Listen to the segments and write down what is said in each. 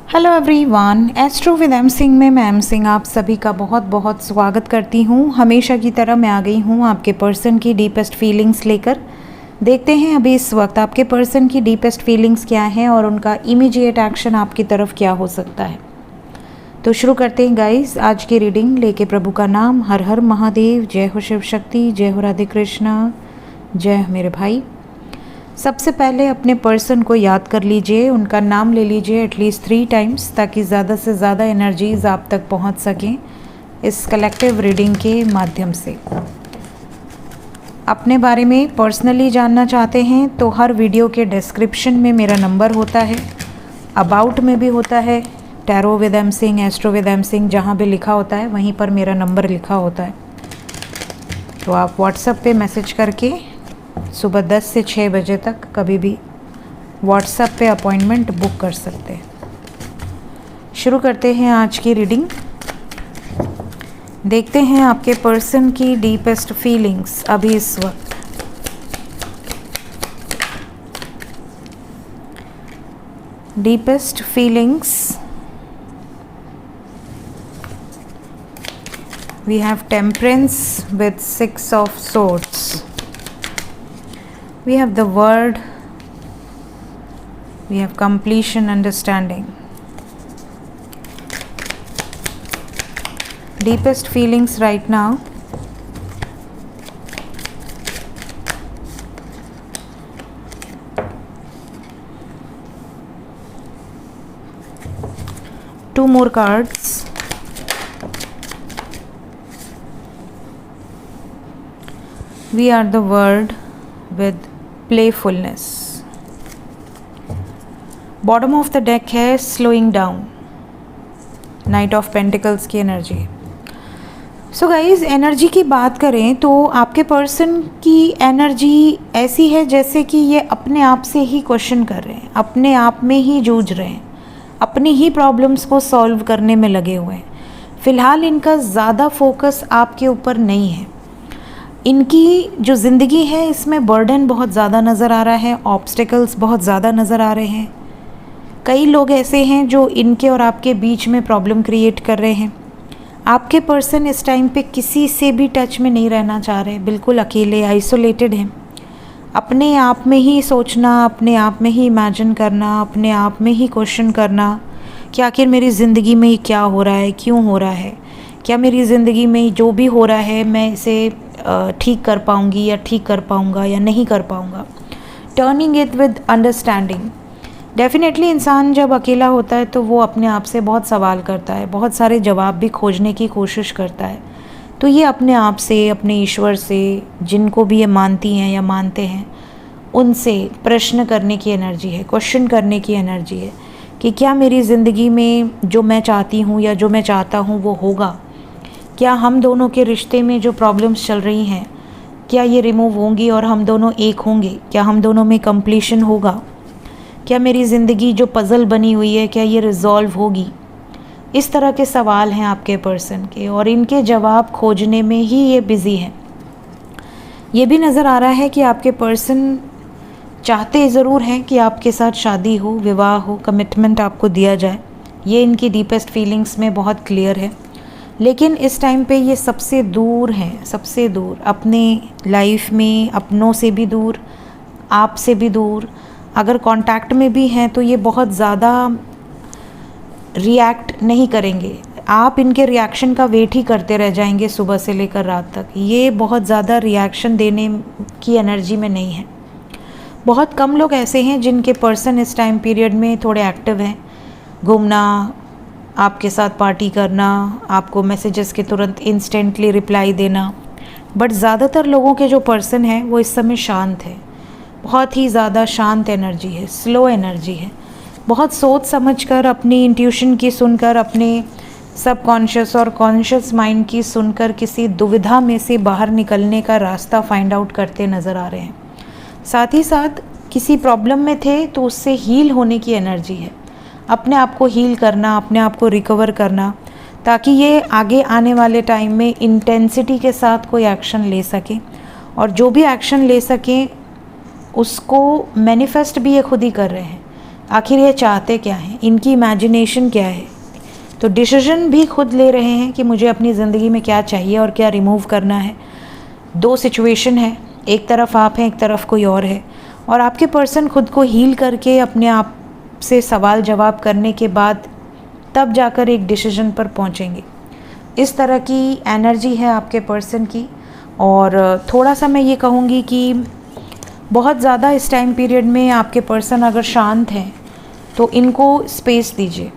Hello everyone, astro with M Singh में मैं M Singh आप सभी का बहुत बहुत स्वागत करती हूँ। हमेशा की तरह मैं आ गई हूँ आपके पर्सन की डीपेस्ट फीलिंग्स लेकर। देखते हैं अभी इस वक्त आपके पर्सन की डीपेस्ट फीलिंग्स क्या हैं और उनका इमीडिएट एक्शन आपकी तरफ क्या हो सकता है। तो शुरू करते हैं गाइस आज की रीडिंग लेके। प्रभु का नाम हर हर महादेव, जय हो शिव शक्ति, जय हो राधे कृष्णा, जय मेरे भाई। सबसे पहले अपने पर्सन को याद कर लीजिए, उनका नाम ले लीजिए एटलीस्ट 3 टाइम्स ताकि ज़्यादा से ज़्यादा एनर्जीज आप तक पहुंच सकें इस कलेक्टिव रीडिंग के माध्यम से। अपने बारे में पर्सनली जानना चाहते हैं तो हर वीडियो के डिस्क्रिप्शन में मेरा नंबर होता है, अबाउट में भी होता है, tarot with M Singh, astro with M Singh जहाँ भी लिखा होता है वहीं पर मेरा नंबर लिखा होता है। तो आप व्हाट्सएप पे मैसेज करके सुबह 10 से 6 बजे तक कभी भी व्हाट्सएप पे अपॉइंटमेंट बुक कर सकते हैं। शुरू करते हैं आज की रीडिंग। देखते हैं आपके पर्सन की डीपेस्ट फीलिंग्स अभी इस वक्त। Deepest feelings, we have temperance with 6 of swords. We have the word, we have completion, understanding. Deepest feelings right now. Two more cards. We are the word with playfulness. Bottom of the deck है slowing down, knight of pentacles की energy. So guys, energy की बात करें तो आपके person की energy ऐसी है जैसे कि ये अपने आप से ही क्वेश्चन कर रहे हैं, अपने आप में ही जूझ रहे हैं, अपनी ही प्रॉब्लम्स को सॉल्व करने में लगे हुए हैं। फ़िलहाल इनका ज़्यादा फोकस आपके ऊपर नहीं है। इनकी जो ज़िंदगी है इसमें बर्डन बहुत ज़्यादा नज़र आ रहा है, ऑब्स्टिकल्स बहुत ज़्यादा नज़र आ रहे हैं। कई लोग ऐसे हैं जो इनके और आपके बीच में प्रॉब्लम क्रिएट कर रहे हैं। आपके पर्सन इस टाइम पे किसी से भी टच में नहीं रहना चाह रहे, बिल्कुल अकेले आइसोलेटेड हैं। अपने आप में ही सोचना, अपने आप में ही इमेजिन करना, अपने आप में ही क्वेश्चन करना कि आखिर मेरी ज़िंदगी में क्या हो रहा है, क्यों हो रहा है, क्या मेरी ज़िंदगी में जो भी हो रहा है मैं इसे ठीक कर पाऊँगी या ठीक कर पाऊँगा या नहीं कर पाऊँगा। Turning it with understanding. Definitely इंसान जब अकेला होता है तो वो अपने आप से बहुत सवाल करता है, बहुत सारे जवाब भी खोजने की कोशिश करता है। तो ये अपने आप से, अपने ईश्वर से, जिनको भी ये मानती हैं या मानते हैं, उनसे प्रश्न करने की एनर्जी है, क्वेश्चन करने की एनर्जी है कि क्या मेरी ज़िंदगी में जो मैं चाहती हूँ या जो मैं चाहता हूँ वो होगा। क्या हम दोनों के रिश्ते में जो प्रॉब्लम्स चल रही हैं क्या ये रिमूव होंगी और हम दोनों एक होंगे, क्या हम दोनों में कंप्लीशन होगा, क्या मेरी ज़िंदगी जो पज़ल बनी हुई है क्या ये रिज़ॉल्व होगी। इस तरह के सवाल हैं आपके पर्सन के और इनके जवाब खोजने में ही ये बिज़ी हैं। ये भी नज़र आ रहा है कि आपके पर्सन चाहते ज़रूर हैं कि आपके साथ शादी हो, विवाह हो, कमिटमेंट आपको दिया जाए। ये इनकी डीपेस्ट फीलिंग्स में बहुत क्लियर है। लेकिन इस टाइम पे ये सबसे दूर हैं, सबसे दूर, अपने लाइफ में अपनों से भी दूर, आप से भी दूर। अगर कांटेक्ट में भी हैं तो ये बहुत ज़्यादा रिएक्ट नहीं करेंगे, आप इनके रिएक्शन का वेट ही करते रह जाएंगे सुबह से लेकर रात तक। ये बहुत ज़्यादा रिएक्शन देने की एनर्जी में नहीं है। बहुत कम लोग ऐसे हैं जिनके पर्सन इस टाइम पीरियड में थोड़े एक्टिव हैं। घूमना, आपके साथ पार्टी करना, आपको मैसेजेस के तुरंत इंस्टेंटली रिप्लाई देना। बट ज़्यादातर लोगों के जो पर्सन है वो इस समय शांत है, बहुत ही ज़्यादा शांत एनर्जी है, स्लो एनर्जी है। बहुत सोच समझकर, अपनी इंट्यूशन की सुनकर, अपने सबकॉन्शियस और कॉन्शियस माइंड की सुनकर किसी दुविधा में से बाहर निकलने का रास्ता फाइंड आउट करते नज़र आ रहे हैं। साथ ही साथ किसी प्रॉब्लम में थे तो उससे हील होने की एनर्जी है। अपने आप को हील करना, अपने आप को रिकवर करना, ताकि ये आगे आने वाले टाइम में इंटेंसिटी के साथ कोई एक्शन ले सकें और जो भी एक्शन ले सकें उसको मैनिफेस्ट भी ये खुद ही कर रहे हैं। आखिर ये चाहते क्या हैं, इनकी इमेजिनेशन क्या है। तो डिसीजन भी खुद ले रहे हैं कि मुझे अपनी ज़िंदगी में क्या चाहिए और क्या रिमूव करना है। दो सिचुएशन है, एक तरफ आप हैं, एक तरफ कोई और है, और आपके पर्सन खुद को हील करके अपने आप से सवाल जवाब करने के बाद तब जाकर एक डिसीजन पर पहुंचेंगे। इस तरह की एनर्जी है आपके पर्सन की। और थोड़ा सा मैं ये कहूँगी कि बहुत ज़्यादा इस टाइम पीरियड में आपके पर्सन अगर शांत हैं तो इनको स्पेस दीजिए।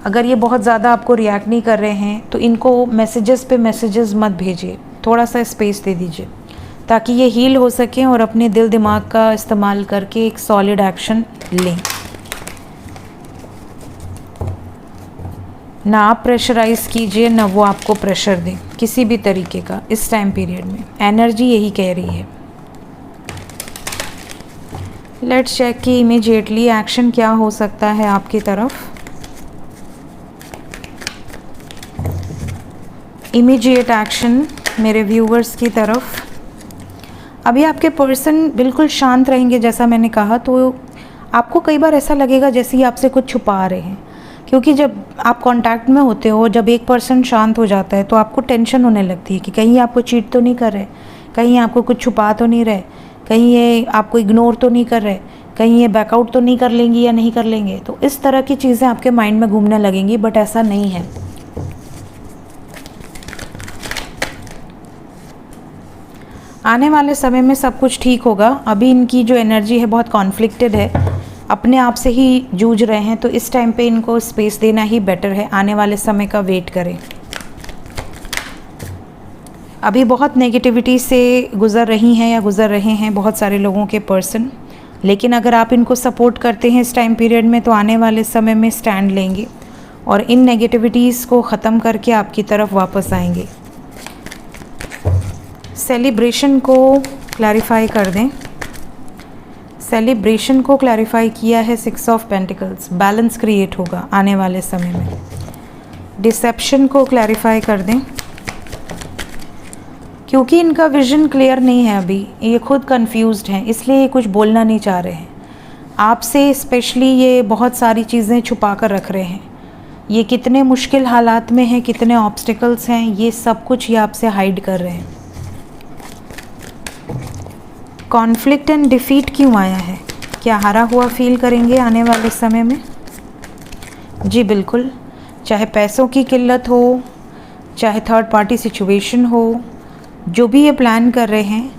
अगर ये बहुत ज़्यादा आपको रिएक्ट नहीं कर रहे हैं तो इनको मैसेजेस पे मैसेजेस मत भेजिए, थोड़ा सा स्पेस दे दीजिए ताकि ये हील हो सकें और अपने दिल दिमाग का इस्तेमाल करके एक सॉलिड एक्शन लें। ना आप प्रेशराइज़ कीजिए, ना वो आपको प्रेशर दें किसी भी तरीके का इस टाइम पीरियड में। एनर्जी यही कह रही है। लेट्स चेक कि इमीडिएटली एक्शन क्या हो सकता है आपकी तरफ। इमीडिएट एक्शन मेरे व्यूवर्स की तरफ। अभी आपके पर्सन बिल्कुल शांत रहेंगे, जैसा मैंने कहा। तो आपको कई बार ऐसा लगेगा जैसे ही आपसे कुछ छुपा रहे हैं, क्योंकि जब आप कांटेक्ट में होते हो, जब एक पर्सन शांत हो जाता है तो आपको टेंशन होने लगती है कि कहीं आपको चीट तो नहीं कर रहे, कहीं आपको कुछ छुपा तो नहीं रहे, कहीं ये आपको इग्नोर तो नहीं कर रहे, कहीं ये बैकआउट तो नहीं कर लेंगी या नहीं कर लेंगे। तो इस तरह की चीज़ें आपके माइंड में घूमने लगेंगी, बट ऐसा नहीं है। आने वाले समय में सब कुछ ठीक होगा। अभी इनकी जो एनर्जी है बहुत कॉन्फ्लिक्टेड है, अपने आप से ही जूझ रहे हैं, तो इस टाइम पे इनको स्पेस देना ही बेटर है। आने वाले समय का वेट करें। अभी बहुत नेगेटिविटी से गुज़र रही हैं या गुज़र रहे हैं बहुत सारे लोगों के पर्सन, लेकिन अगर आप इनको सपोर्ट करते हैं इस टाइम पीरियड में तो आने वाले समय में स्टैंड लेंगे और इन नेगेटिविटीज़ को ख़त्म करके आपकी तरफ वापस आएंगे। सेलिब्रेशन को क्लैरिफाई कर दें। सेलिब्रेशन को क्लैरिफाई किया है 6 ऑफ पेंटिकल्स। बैलेंस क्रिएट होगा आने वाले समय में। डिसेप्शन को क्लैरिफाई कर दें, क्योंकि इनका विजन क्लियर नहीं है। अभी ये खुद कंफ्यूज्ड हैं, इसलिए ये कुछ बोलना नहीं चाह रहे हैं आपसे। स्पेशली ये बहुत सारी चीज़ें छुपा कर रख रहे हैं। ये कितने मुश्किल हालात में हैं, कितने ऑब्स्टिकल्स हैं, ये सब कुछ ये आपसे हाइड कर रहे हैं। कॉन्फ्लिक्ट एंड डिफीट क्यों आया है? क्या हारा हुआ फील करेंगे आने वाले समय में? जी बिल्कुल। चाहे पैसों की किल्लत हो, चाहे थर्ड पार्टी सिचुएशन हो, जो भी ये प्लान कर रहे हैं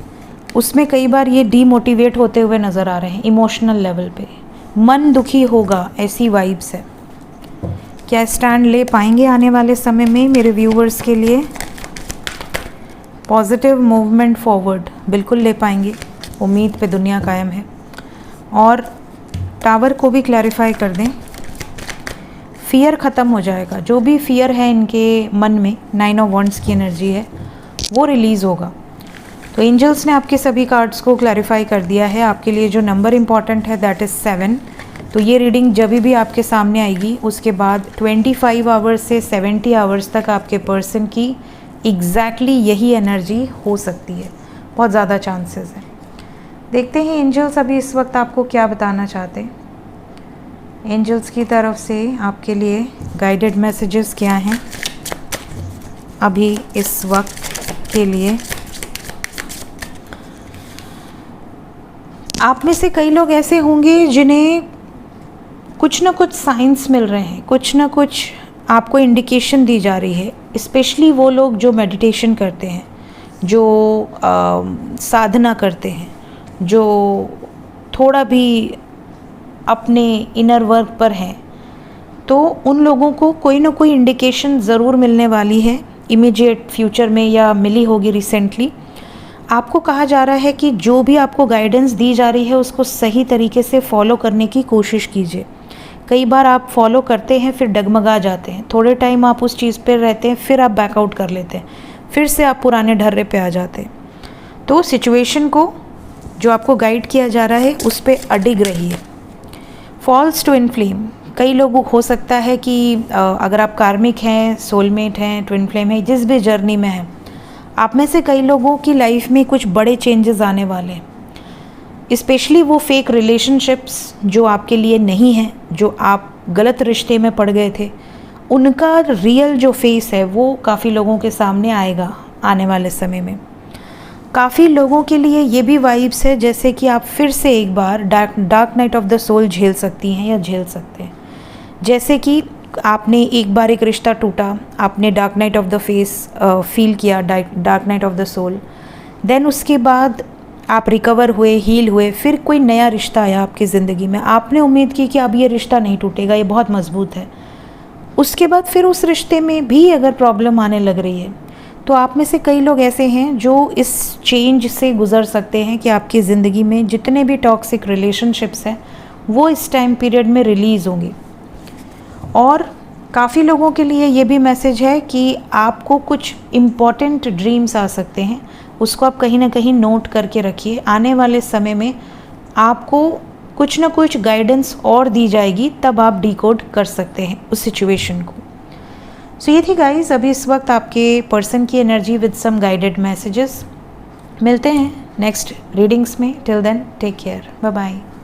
उसमें कई बार ये डीमोटिवेट होते हुए नज़र आ रहे हैं। इमोशनल लेवल पे मन दुखी होगा, ऐसी वाइब्स है। क्या स्टैंड ले पाएंगे आने वाले समय में मेरे व्यूवर्स के लिए? पॉजिटिव मूवमेंट फॉरवर्ड बिल्कुल ले पाएंगे, उम्मीद पे दुनिया कायम है। और टावर को भी क्लैरिफाई कर दें। फियर ख़त्म हो जाएगा, जो भी फियर है इनके मन में, 9 ऑफ वॉन्ड्स की एनर्जी है, वो रिलीज़ होगा। तो एंजल्स ने आपके सभी कार्ड्स को क्लैरिफाई कर दिया है। आपके लिए जो नंबर इम्पॉर्टेंट है दैट इज़ 7। तो ये रीडिंग जब भी आपके सामने आएगी उसके बाद 25 आवर्स से 70 आवर्स तक आपके पर्सन की एग्जैक्टली यही एनर्जी हो सकती है। बहुत ज़्यादा चांसेस हैं। देखते हैं एंजल्स अभी इस वक्त आपको क्या बताना चाहते हैं। एंजल्स की तरफ से आपके लिए गाइडेड मैसेजेस क्या हैं अभी इस वक्त के लिए? आप में से कई लोग ऐसे होंगे जिन्हें कुछ ना कुछ साइंस मिल रहे हैं, कुछ ना कुछ आपको इंडिकेशन दी जा रही है। स्पेशली वो लोग जो मेडिटेशन करते हैं, जो साधना करते हैं, जो थोड़ा भी अपने इनर वर्क पर हैं, तो उन लोगों को कोई ना कोई इंडिकेशन ज़रूर मिलने वाली है इमीडिएट फ्यूचर में, या मिली होगी रिसेंटली। आपको कहा जा रहा है कि जो भी आपको गाइडेंस दी जा रही है उसको सही तरीके से फॉलो करने की कोशिश कीजिए। कई बार आप फॉलो करते हैं फिर डगमगा जाते हैं, थोड़े टाइम आप उस चीज़ पर रहते हैं, फिर आप बैकआउट कर लेते हैं, फिर से आप पुराने ढर्रे पे आ जाते हैं। तो सिचुएशन को जो आपको गाइड किया जा रहा है उस पर अडिग रहिए। फॉल्स ट्विन फ्लेम, कई लोग हो सकता है कि अगर आप कार्मिक हैं, सोलमेट हैं, ट्विन फ्लेम हैं, जिस भी जर्नी में हैं, आप में से कई लोगों की लाइफ में कुछ बड़े चेंजेस आने वाले हैं। स्पेशली वो फेक रिलेशनशिप्स जो आपके लिए नहीं हैं, जो आप गलत रिश्ते में पड़ गए थे, उनका रियल जो फेस है वो काफ़ी लोगों के सामने आएगा आने वाले समय में। काफ़ी लोगों के लिए ये भी वाइब्स है जैसे कि आप फिर से एक बार dark night of the soul झेल सकती हैं या झेल सकते हैं। जैसे कि आपने एक बार एक रिश्ता टूटा, आपने dark night of the face feel किया, dark night of the soul, then उसके बाद आप रिकवर हुए, हील हुए, फिर कोई नया रिश्ता आया आपकी ज़िंदगी में, आपने उम्मीद की कि अब ये रिश्ता नहीं टूटेगा, ये बहुत मजबूत है। उसके बाद फिर उस रिश्ते में भी अगर प्रॉब्लम आने लग रही है, तो आप में से कई लोग ऐसे हैं जो इस चेंज से गुज़र सकते हैं कि आपकी ज़िंदगी में जितने भी टॉक्सिक रिलेशनशिप्स हैं वो इस टाइम पीरियड में रिलीज़ होंगे। और काफ़ी लोगों के लिए ये भी मैसेज है कि आपको कुछ इम्पॉर्टेंट ड्रीम्स आ सकते हैं, उसको आप कहीं ना कहीं नोट करके रखिए। आने वाले समय में आपको कुछ ना कुछ गाइडेंस और दी जाएगी, तब आप डिकोड कर सकते हैं उस सिचुएशन को। सो ये थी गाइज अभी इस वक्त आपके पर्सन की energy with some guided messages. मिलते हैं नेक्स्ट रीडिंग्स में। Till then take care, bye bye.